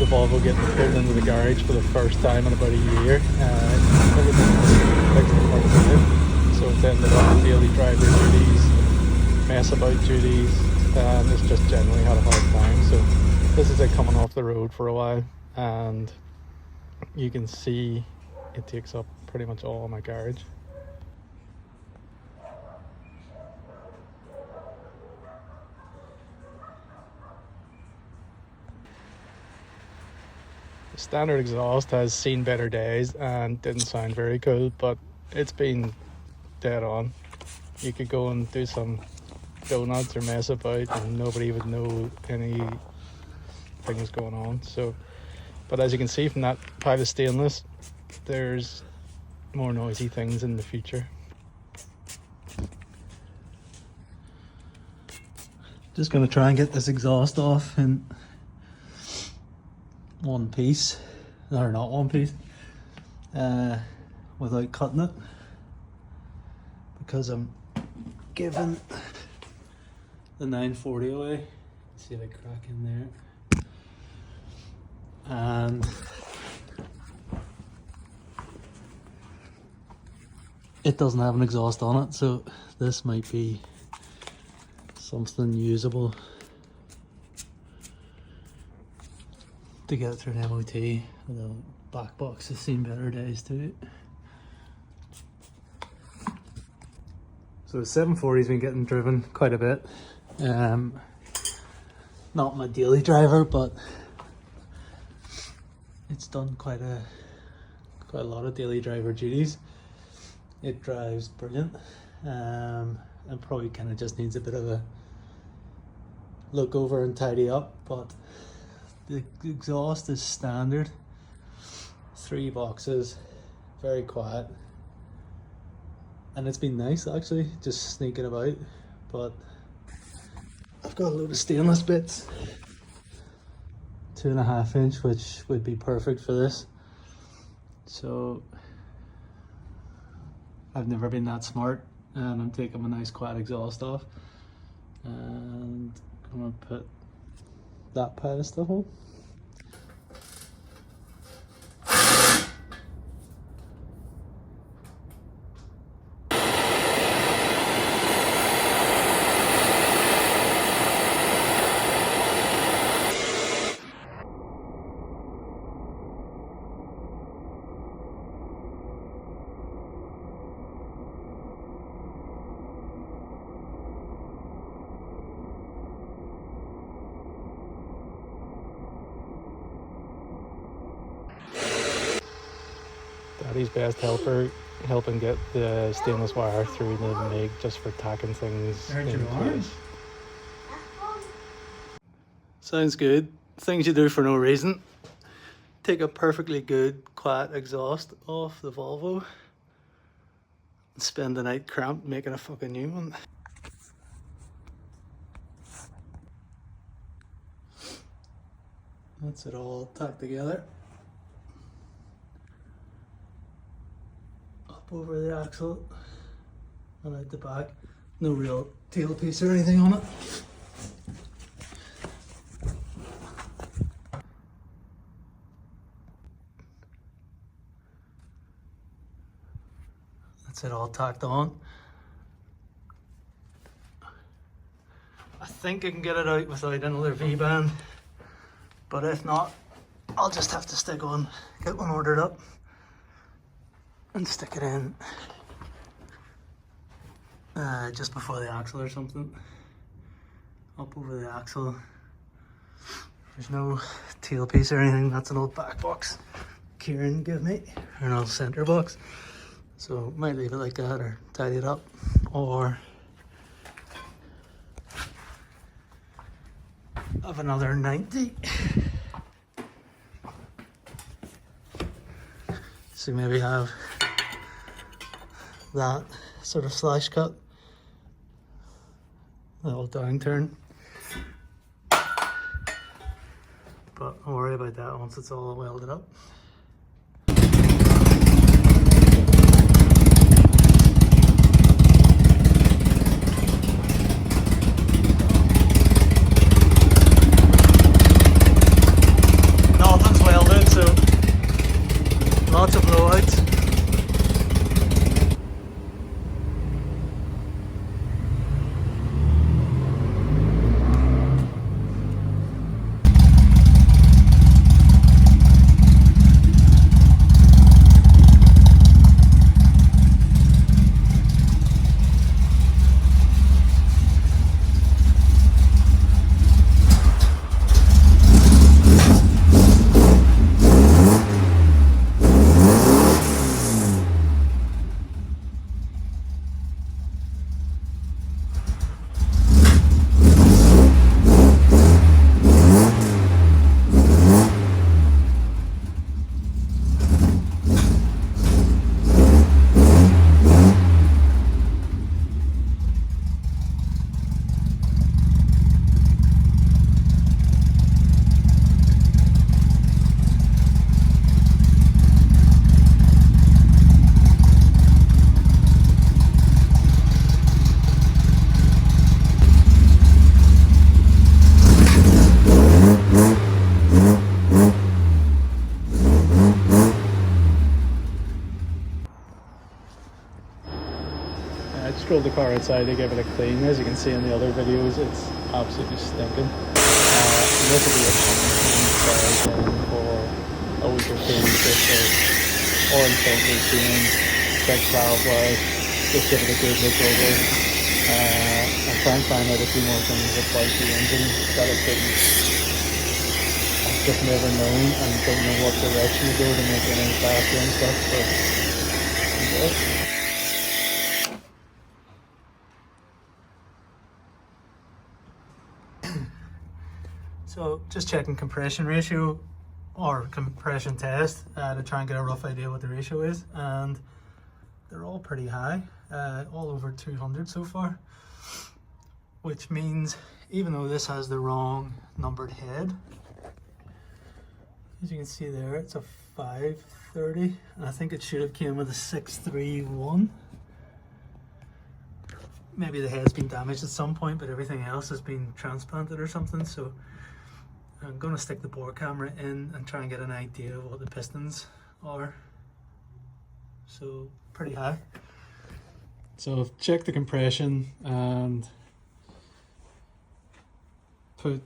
the Volvo getting pulled into the garage for the first time in about a year. So it's ended up daily driver duties, mess about duties, and it's just generally had a hard time. So this is it coming off the road for a while, and you can see it takes up pretty much all my garage. The standard exhaust has seen better days and didn't sound very cool, but it's been dead on. You could go and do some donuts or mess about and nobody would know anything was going on. So, but as you can see from that pile of stainless, there's more noisy things in the future. Just going to try and get this exhaust off in one piece, or not one piece, without cutting it, because I'm giving the 940 away. See the crack in there, and it doesn't have an exhaust on it, so this might be something usable to get it through an MOT. The black box has seen better days too. So the 740's been getting driven quite a bit. Not my daily driver, but it's done quite a lot of daily driver duties. It drives brilliant, and probably kind of just needs a bit of a look over and tidy up, but the exhaust is standard, 3 boxes, very quiet, and it's been nice actually, just sneaking about. But I've got a load of stainless bits, 2.5 inch, which would be perfect for this. So I've never been that smart, and I'm taking my nice quiet exhaust off, and I'm gonna put that pile of stuff on. Daddy's best helper, helping get the stainless wire through the MIG just for tacking things in place. Sounds good. Things you do for no reason. Take a perfectly good, quiet exhaust off the Volvo and spend the night cramped making a fucking new one. That's it all tacked together. Over the axle and out the back. No real tailpiece or anything on it. That's it all tacked on. I think I can get it out without another V-band, but if not, I'll just have to get one ordered up and stick it in just before the axle or something. Up over the axle. There's no tailpiece or anything. That's an old back box Kieran gave me, or an old center box. So might leave it like that or tidy it up, or have another 90. So maybe have that sort of slash cut, little downturn, but I'll worry about that once it's all welded up. drove the car outside to give it a clean. As you can see in the other videos, it's absolutely stinking. This will be a common for a week or two, just for oil filter change, check valve life, just give it a good look over. And try and find out a few more things about the engine that it didn't. I've just never known and don't know what direction to go to make it any faster and stuff, so enjoy. So just checking compression ratio or compression test to try and get a rough idea what the ratio is, and they're all pretty high, all over 200 so far, which means even though this has the wrong numbered head, as you can see there, it's a 530, and I think it should have came with a 631. Maybe the head's been damaged at some point, but everything else has been transplanted or something. So I'm going to stick the bore camera in and try and get an idea of what the pistons are. So pretty high. So I've checked the compression and put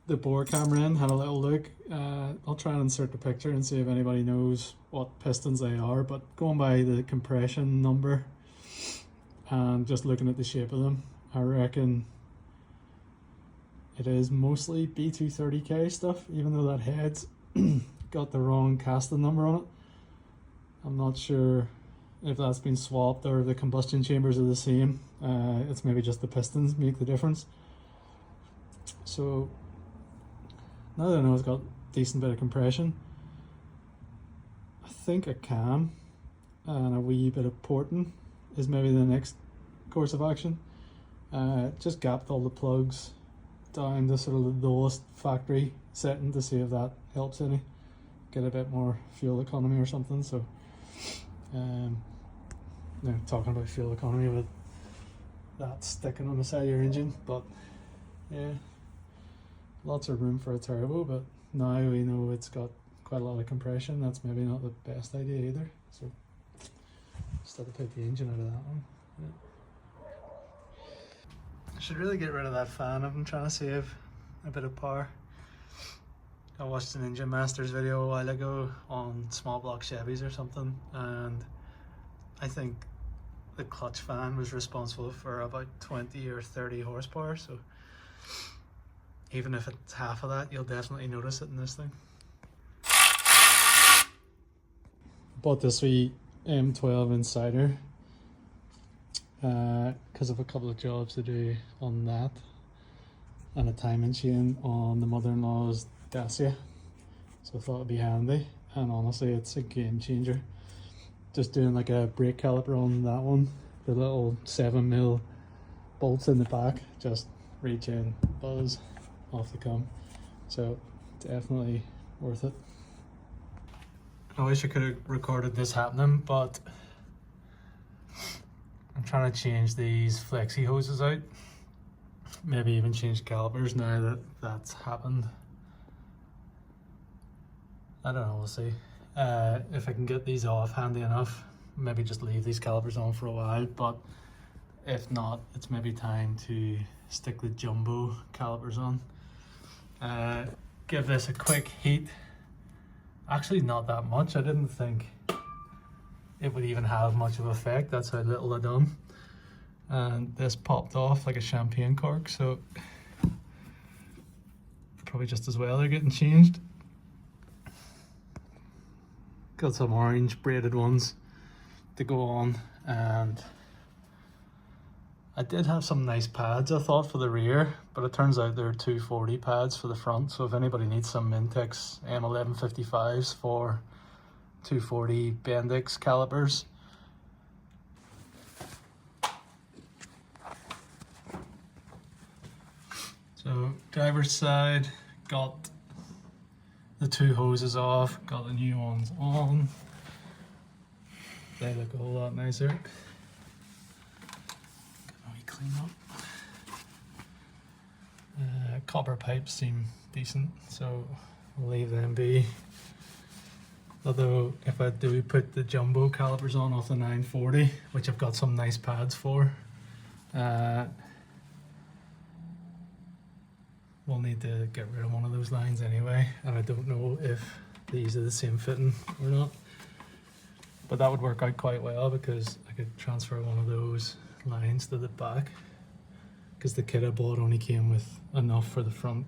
the bore camera in, had a little look. I'll try and insert the picture and see if anybody knows what pistons they are, but going by the compression number and just looking at the shape of them, I reckon it is mostly B230K stuff, even though that head's got the wrong casting number on it. I'm not sure if that's been swapped or if the combustion chambers are the same. It's maybe just the pistons make the difference. So now that I know it's got a decent bit of compression, I think a cam and a wee bit of porting is maybe the next course of action. Just gapped all the plugs down to sort of the lowest factory setting to see if that helps any, get a bit more fuel economy or something. So talking about fuel economy with that sticking on the side of your engine, but yeah, lots of room for a turbo, but now we know it's got quite a lot of compression. That's maybe not the best idea either, so just have to put the engine out of that one. Yeah. I should really get rid of that fan. I've been trying to save a bit of power. I watched an Engine Masters video a while ago on small block Chevys or something, and I think the clutch fan was responsible for about 20 or 30 horsepower, so even if it's half of that, you'll definitely notice it in this thing. Bought this wee M12 Insider because of a couple of jobs to do on that and a timing chain on the mother-in-law's Dacia, so I thought it'd be handy, and honestly it's a game changer. Just doing like a brake caliper on that one, the little 7mm bolts in the back, just reach in, buzz, off they come. So definitely worth it. I wish I could have recorded this happening, but I'm trying to change these flexi hoses out, maybe even change calipers now that that's happened. I don't know, we'll see. If I can get these off handy enough, maybe just leave these calipers on for a while, but if not, it's maybe time to stick the jumbo calipers on. Give this a quick heat. Actually not that much. I didn't think it would even have much of an effect. That's how little I done. And this popped off like a champagne cork, so probably just as well they're getting changed. Got some orange braided ones to go on, and I did have some nice pads I thought for the rear, but it turns out there are 240 pads for the front, so if anybody needs some Mintex M1155s for 240 Bendix calipers. So driver's side, got the two hoses off, got the new ones on. They look a whole lot nicer. Can we clean up? Copper pipes seem decent, so we'll leave them be. Although if I do put the jumbo calipers on off the 940, which I've got some nice pads for, We'll need to get rid of one of those lines anyway, and I don't know if these are the same fitting or not, but that would work out quite well because I could transfer one of those lines to the back, because the kit I bought only came with enough for the front.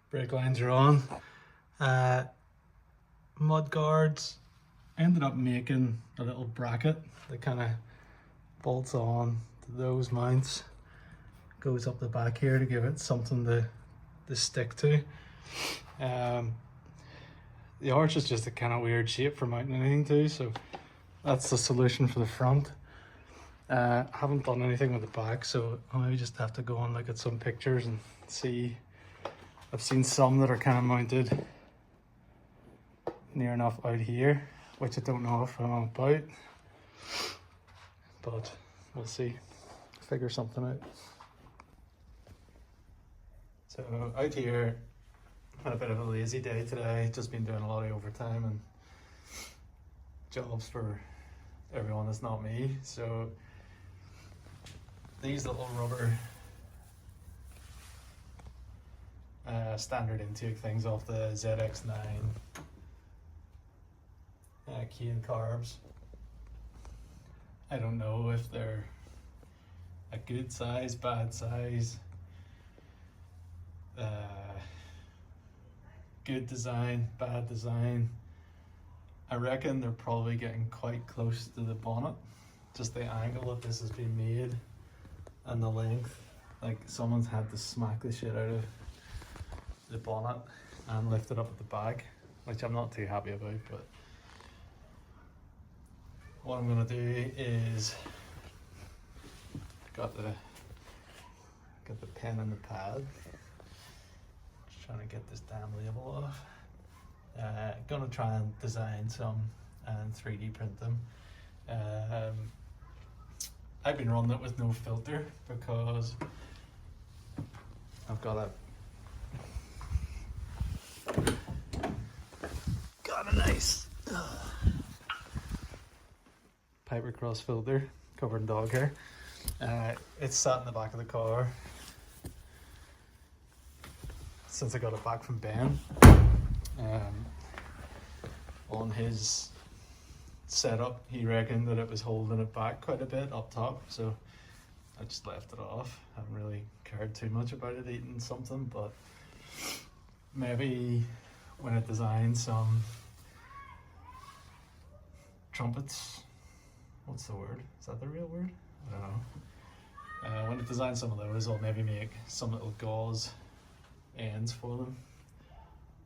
Brake lines are on. Mud guards. Ended up making a little bracket that kind of bolts on to those mounts, goes up the back here to give it something to stick to. The arch is just a kind of weird shape for mounting anything to, so that's the solution for the front. Haven't done anything with the back, so I'll maybe just have to go and look at some pictures and see. I've seen some that are kind of mounted near enough out here, which I don't know if I'm about, but we'll see, figure something out. So out here, had a bit of a lazy day today, just been doing a lot of overtime and jobs for everyone that's not me. So these little rubber standard intake things off the ZX9 key and carbs. I don't know if they're a good size, bad size, good design, bad design. I reckon they're probably getting quite close to the bonnet. Just the angle that this has been made and the length. Like someone's had to smack the shit out of the bonnet and lift it up at the back, which I'm not too happy about, but what I'm gonna do is got the pen and the pad. Just trying to get this damn label off. Gonna try and design some and 3D print them. I've been running it with no filter because I've got a nice Piper Cross filter covered in dog hair. It's sat in the back of the car since I got it back from Ben. On his setup, he reckoned that it was holding it back quite a bit up top, so I just left it off. I haven't really cared too much about it eating something, but maybe when it designs some trumpets, what's the word? Is that the real word? I don't know. When it designs some of those, I'll maybe make some little gauze ends for them,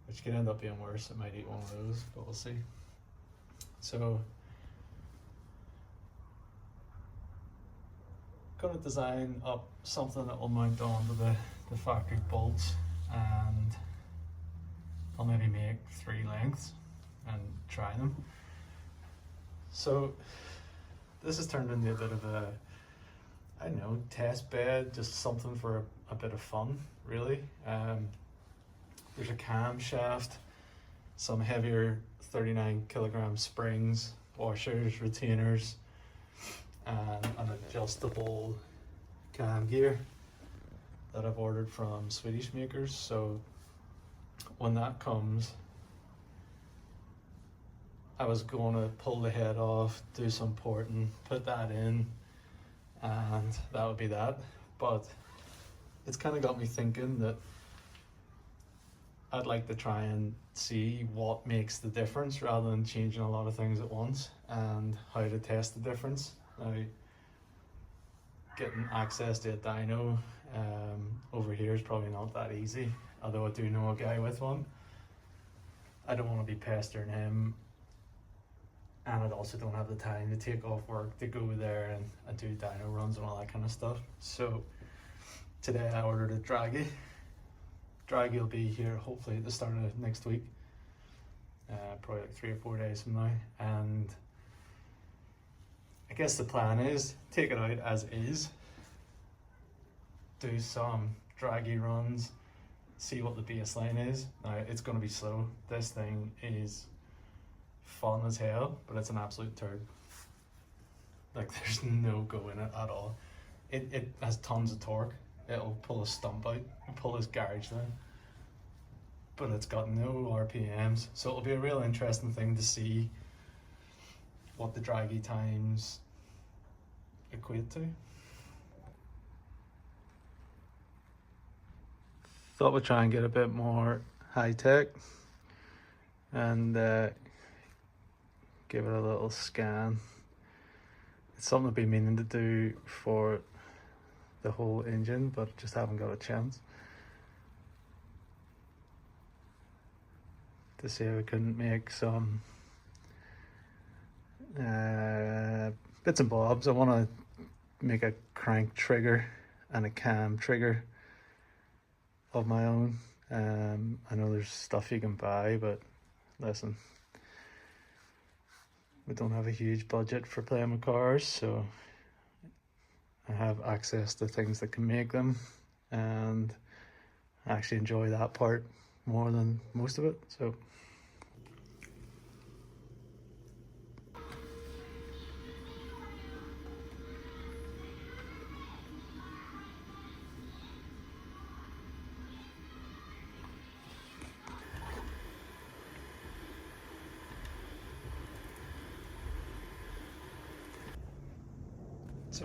which could end up being worse. It might eat one of those, but we'll see. So, gonna design up something that will mount onto the factory bolts, and I'll maybe make 3 lengths and try them. So this has turned into a bit of a, I don't know, test bed, just something for a bit of fun, really. There's a camshaft, some heavier 39 kilogram springs, washers, retainers, and an adjustable cam gear that I've ordered from Swedish makers. So when that comes, I was going to pull the head off, do some porting, put that in, and that would be that. But it's kind of got me thinking that I'd like to try and see what makes the difference rather than changing a lot of things at once, and how to test the difference. Now, getting access to a dyno over here is probably not that easy, although I do know a guy with one. I don't want to be pestering him, and I also don't have the time to take off work to go there and do dyno runs and all that kind of stuff. So today I ordered a Draggy. Draggy will be here hopefully at the start of next week, probably like 3 or 4 days from now, and I guess the plan is take it out as is, do some Draggy runs, see what the baseline is. Now it's going to be slow. This thing is fun as hell, but it's an absolute turd. Like, there's no go in it at all. it has tons of torque. It'll pull a stump out and pull his garage down, but it's got no RPMs, so it'll be a real interesting thing to see what the draggy times equate to. Thought we'd try and get a bit more high tech and give it a little scan. It's something I've been meaning to do for the whole engine, but just haven't got a chance. To see if we can make some bits and bobs. I want to make a crank trigger and a cam trigger of my own. I know there's stuff you can buy, but listen, we don't have a huge budget for playing with cars, so I have access to things that can make them, and I actually enjoy that part more than most of it. So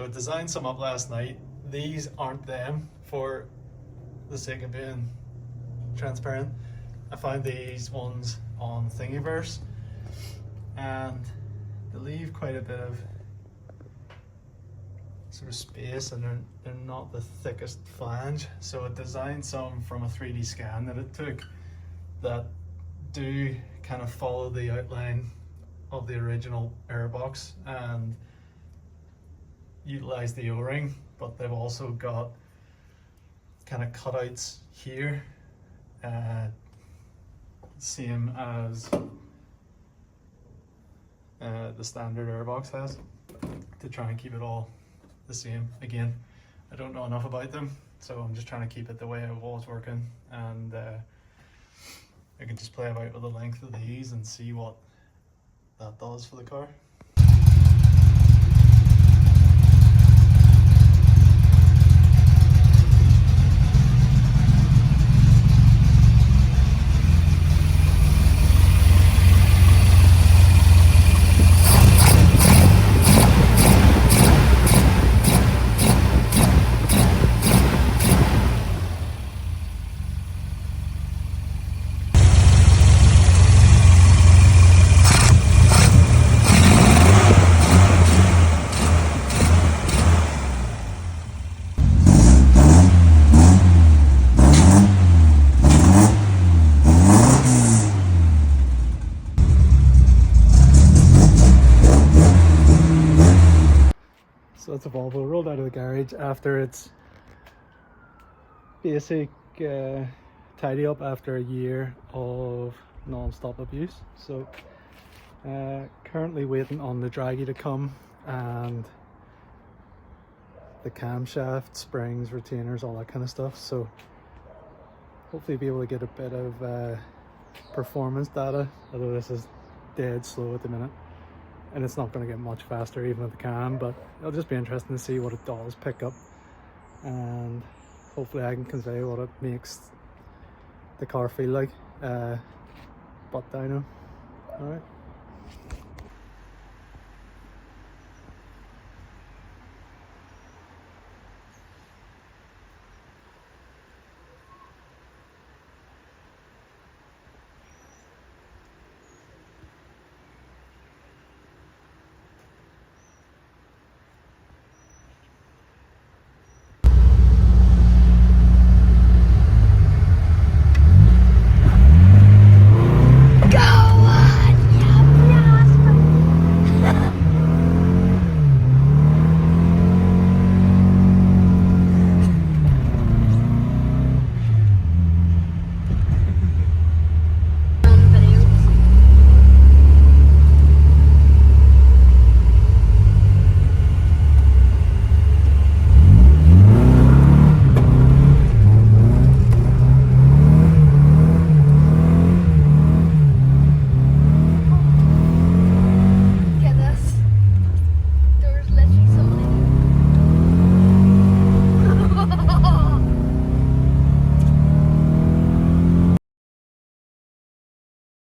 I designed some up last night. These aren't them, for the sake of being transparent. I found these ones on Thingiverse, and they leave quite a bit of sort of space, and they're not the thickest flange. So I designed some from a 3D scan that it took that do kind of follow the outline of the original airbox and utilize the O-ring, but they've also got kind of cutouts here, same as the standard airbox has, to try and keep it all the same. Again, I don't know enough about them, so I'm just trying to keep it the way it was working, and I can just play about with the length of these and see what that does for the car. So that's a Volvo rolled out of the garage after its basic tidy up after a year of non-stop abuse. So currently waiting on the draggy to come, and the camshaft, springs, retainers, all that kind of stuff. So hopefully be able to get a bit of performance data, although this is dead slow at the minute. And it's not going to get much faster even with the cam, but it'll just be interesting to see what it does pick up, and hopefully I can convey what it makes the car feel like. But dyno. Alright.